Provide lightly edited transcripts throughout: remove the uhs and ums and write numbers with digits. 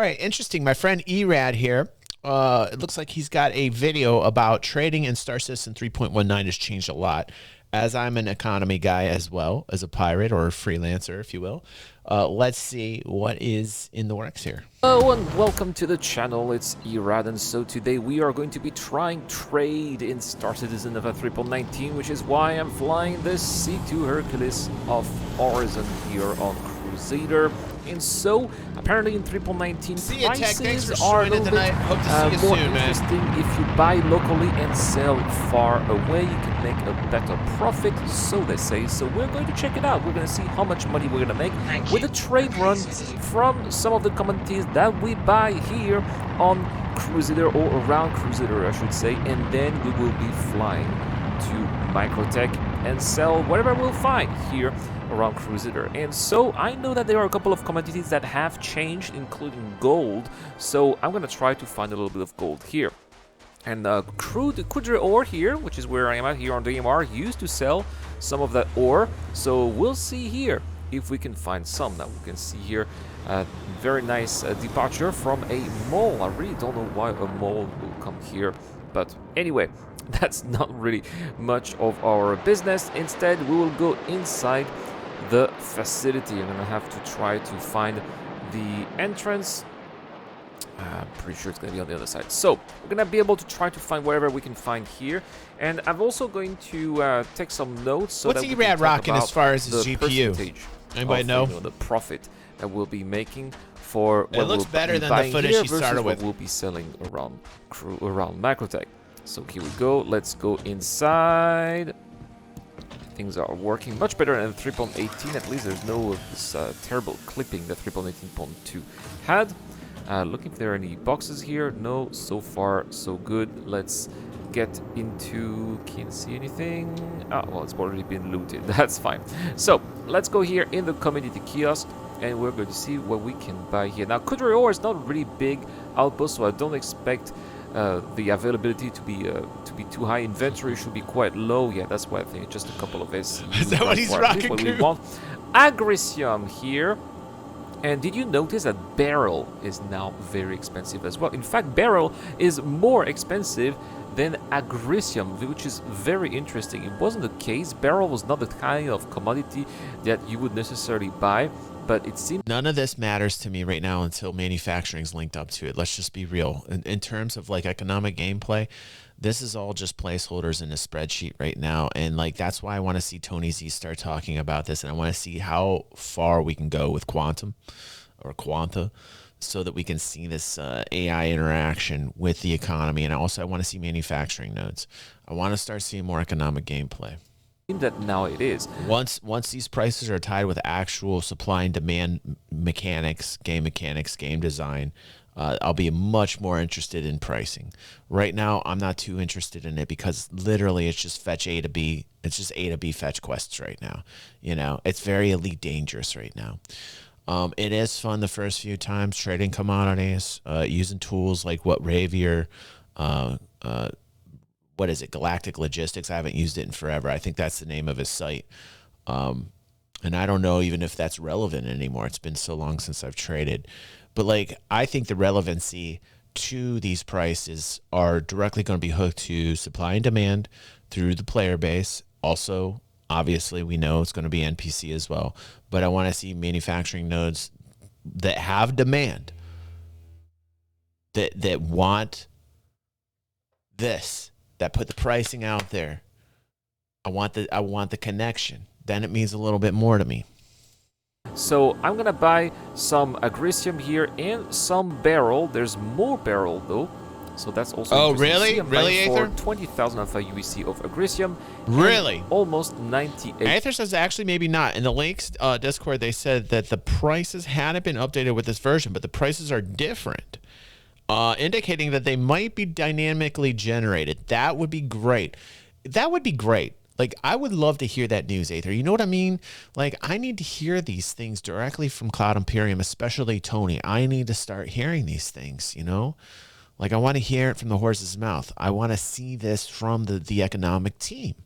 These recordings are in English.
All right, interesting. My friend Erad here. It looks like he's got a video about trading in Star Citizen 3.19 has changed a lot. As I'm an economy guy as well as a pirate or a freelancer, if you will. Let's see what is in the works here. Hello and welcome to the channel, it's Erad, and so today we are going to be trying trade in Star Citizen of 3.19, which is why I'm flying the C2 Hercules of Horizon here on Crusader. And so, apparently in 3.19, prices are a little bit more interesting if you buy locally and sell far away. You can make a better profit, so they say. So we're going to check it out. We're going to see how much money we're going to make with a trade run from some of the commodities that we buy here on Crusader, or around Crusader, I should say. And then we will be flying to Microtech and sell whatever we'll find here around Crusader. And so I know that there are a couple of commodities that have changed, including gold, so I'm gonna try to find a little bit of gold here. And crude ore here, which is where I am at here on DMR, used to sell some of that ore, so we'll see here if we can find some. Now we can see here very nice departure from a mall. I really don't know why a mall will come here, but anyway, that's not really much of our business. Instead, we will go inside the facility. I'm gonna have to try to find the entrance. I'm pretty sure it's gonna be on the other side. So we're gonna be able to try to find whatever we can find here. And I'm also going to take some notes. So what's that Erad rocking as far as his GPU? Anybody know? The profit that we'll be making for what it looks we'll better be than the footage here he started with. What we'll be selling around Microtech. So here we go. Let's go inside. Things are working much better than 3.18. At least there's no this terrible clipping that 3.18.2 had. Looking if there are any boxes here. No, so far so good. Let's get into... Can't see anything. Oh, well, it's already been looted. That's fine. So let's go here in the commodity kiosk, and we're going to see what we can buy here. Now, Kudri ore is not really big outpost, so I don't expect the availability to be too high. Inventory should be quite low. Yeah, that's why I think just a couple of SCUs. Is that what he's rocking? What we want. Agricium here. And did you notice that Beryl is now very expensive as well? In fact, Beryl is more expensive than Agricium, which is very interesting. It wasn't the case. Beryl was not the kind of commodity that you would necessarily buy, but it seems... None of this matters to me right now until manufacturing's linked up to it. Let's just be real. In terms of like economic gameplay, this is all just placeholders in a spreadsheet right now. And like that's why I want to see Tony Z start talking about this, and I want to see how far we can go with quantum or quanta, so that we can see this AI interaction with the economy. And also I want to see manufacturing nodes. I want to start seeing more economic gameplay. That now it is. Once these prices are tied with actual supply and demand mechanics, game design, I'll be much more interested in pricing. Right now, I'm not too interested in it because literally it's just fetch A to B. It's just A to B fetch quests right now. You know, it's very Elite Dangerous right now. It is fun the first few times trading commodities, using tools like what Ravier, what is it, Galactic Logistics. I haven't used it in forever. I think that's the name of his site. And I don't know even if that's relevant anymore. It's been so long since I've traded. But like, I think the relevancy to these prices are directly going to be hooked to supply and demand through the player base. Also, obviously, we know it's going to be NPC as well. But I want to see manufacturing nodes that have demand, that want this, that put the pricing out there. I want the connection. Then it means a little bit more to me. So I'm gonna buy some Agricium here and some Beryl. There's more Beryl though, so that's also. Oh really? Really, Aether? For 20,000 alpha UEC of Agricium. Really? Almost 98. Aether says actually maybe not. In the links Discord, they said that the prices hadn't been updated with this version, but the prices are different, indicating that they might be dynamically generated. That would be great. That would be great. Like, I would love to hear that news, Aether. You know what I mean? Like, I need to hear these things directly from Cloud Imperium, especially Tony. I need to start hearing these things, you know? Like, I want to hear it from the horse's mouth. I want to see this from the economic team.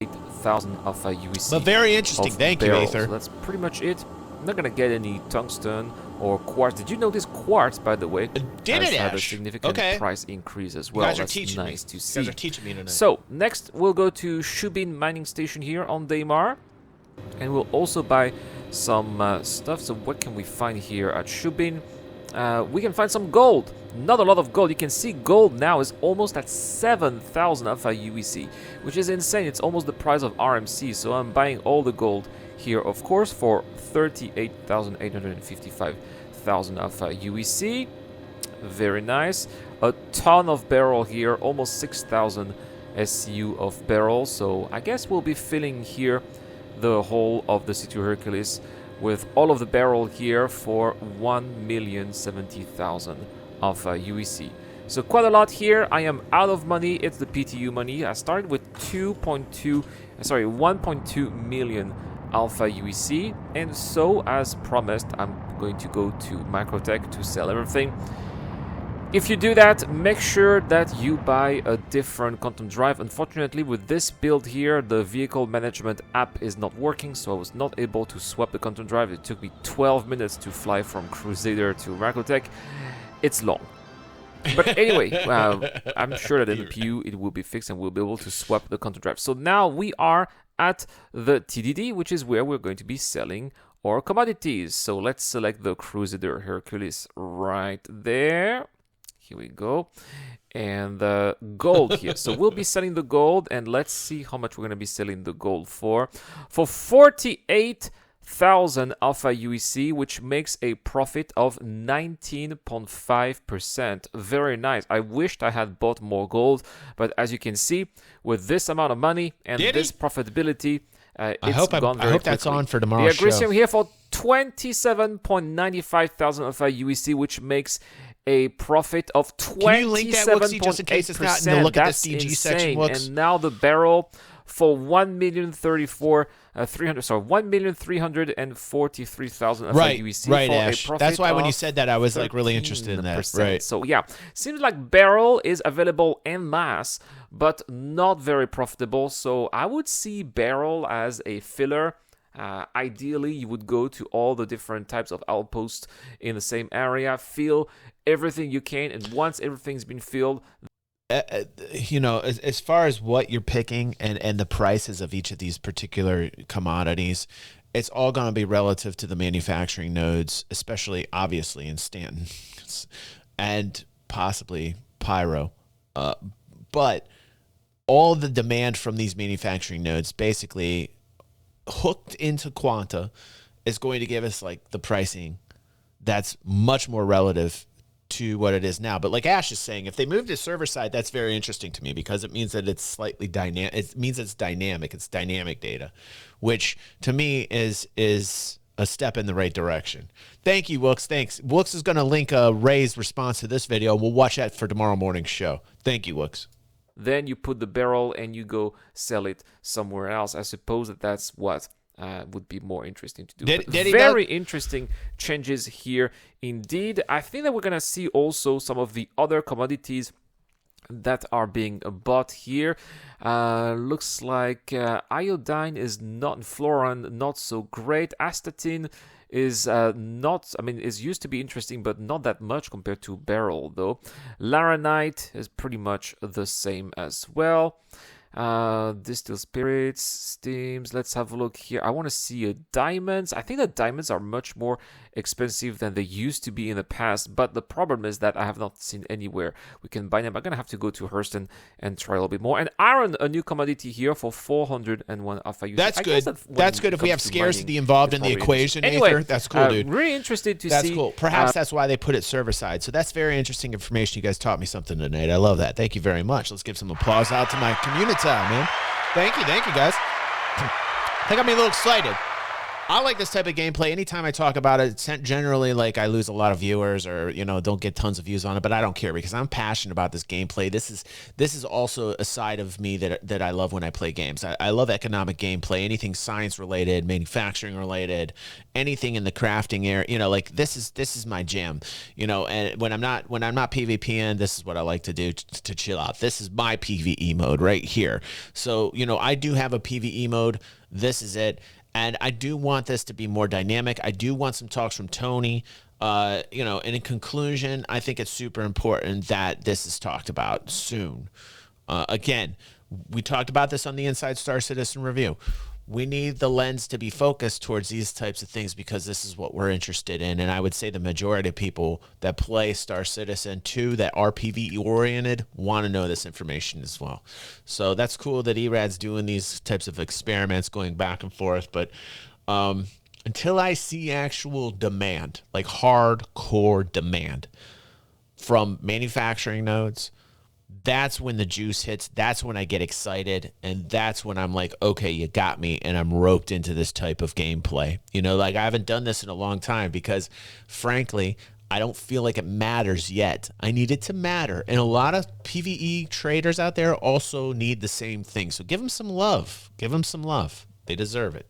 8,000 alpha UEC. But very interesting. Thank you, Aether. So that's pretty much it. I'm not going to get any tungsten or quartz. Did you notice quartz, by the way, Did has it, had a Ash? significant Okay. price increase as well? You guys are That's teaching nice me. to You see. guys are teaching me tonight. So next we'll go to Shubin mining station here on Daymar, and we'll also buy some stuff. So what can we find here at Shubin? We can find some gold. Not a lot of gold. You can see gold now is almost at 7,000 alpha UEC, which is insane. It's almost the price of RMC. So I'm buying all the gold here, of course, for 38,855,000 alpha UEC. Very nice. A ton of barrel here, almost 6,000 SCU of barrel. So I guess we'll be filling here the whole of the C2 Hercules with all of the barrel here for 1,070,000 of UEC. So quite a lot here. I am out of money. It's the PTU money. I started with 1.2 million alpha UEC, and so as promised, I'm going to go to Microtech to sell everything. If you do that, make sure that you buy a different quantum drive. Unfortunately, with this build here, the vehicle management app is not working, so I was not able to swap the quantum drive. It took me 12 minutes to fly from Crusader to Microtech. It's long. But anyway, I'm sure that in the PU it will be fixed and we'll be able to swap the quantum drive. So now we are at the TDD, which is where we're going to be selling our commodities. So let's select the Crusader Hercules right there. Here we go. And the gold here. So we'll be selling the gold, and let's see how much we're going to be selling the gold for. For 48,000 alpha UEC, which makes a profit of 19.5%. Very nice. I wished I had bought more gold, but as you can see, with this amount of money and this profitability, I hope that's on for tomorrow's show. The Agricium here for 27.95 thousand alpha UEC, which makes a profit of 27.8%. Just in case it's not in the look at this DG section. Looks. And now the barrel for 1,343,000 UEC. Right, for Ash. A profit. That's why when you said that, I was like really interested in that. Right. So yeah, seems like barrel is available en masse, but not very profitable. So I would see barrel as a filler. Ideally, you would go to all the different types of outposts in the same area, fill everything you can, and once everything's been filled, as far as what you're picking and the prices of each of these particular commodities, it's all going to be relative to the manufacturing nodes, especially obviously in Stanton and possibly Pyro. But all the demand from these manufacturing nodes basically hooked into Quanta is going to give us like the pricing that's much more relative to what it is now. But like Ash is saying, if they move to server side, that's very interesting to me because it means that it's slightly dynamic. It means it's dynamic. It's dynamic data, which to me is a step in the right direction. Thank you, Wooks. Thanks. Wooks is going to link Ray's response to this video. We'll watch that for tomorrow morning's show. Thank you, Wooks. Then you put the barrel and you go sell it somewhere else. I suppose that's what would be more interesting to do. Very interesting changes here indeed. I think that we're going to see also some of the other commodities that are being bought here. Looks like iodine is not, fluorine not so great. Astatine is is used to be interesting, but not that much compared to beryl though. Laranite is pretty much the same as well. Distilled spirits, steams. Let's have a look here. I want to see diamonds. I think that diamonds are much more expensive than they used to be in the past, but the problem is that I have not seen anywhere we can buy them. I'm gonna have to go to Hurston and try a little bit more. And iron, a new commodity here for 401 alpha UC. That's good. That's good if we have scarcity involved in the equation. Anyway, that's cool, dude. Really interested to see. That's cool. Perhaps that's why they put it server side. So that's very interesting information. You guys taught me something tonight. I love that. Thank you very much. Let's give some applause out to my community, man. Thank you, guys. I think I'm a little excited. I like this type of gameplay. Anytime I talk about it, generally like I lose a lot of viewers or don't get tons of views on it, but I don't care because I'm passionate about this gameplay. This is also a side of me that I love when I play games. I love economic gameplay, anything science related, manufacturing related, anything in the crafting area. Like this is my jam. And when I'm not PvPing, this is what I like to do to chill out. This is my PvE mode right here. So I do have a PvE mode. This is it. And I do want this to be more dynamic. I do want some talks from Tony You know, and in conclusion, I think it's super important that this is talked about soon. Again, we talked about this on the Inside Star Citizen review. We need the lens to be focused towards these types of things because this is what we're interested in. And I would say the majority of people that play Star Citizen 2 that are PvE oriented want to know this information as well. So that's cool that ERAD's doing these types of experiments going back and forth. But until I see actual demand, like hardcore demand from manufacturing nodes, that's when the juice hits. That's when I get excited. And that's when I'm like, okay, you got me. And I'm roped into this type of gameplay. You know, like I haven't done this in a long time because frankly, I don't feel like it matters yet. I need it to matter. And a lot of PvE traders out there also need the same thing. So give them some love. Give them some love. They deserve it.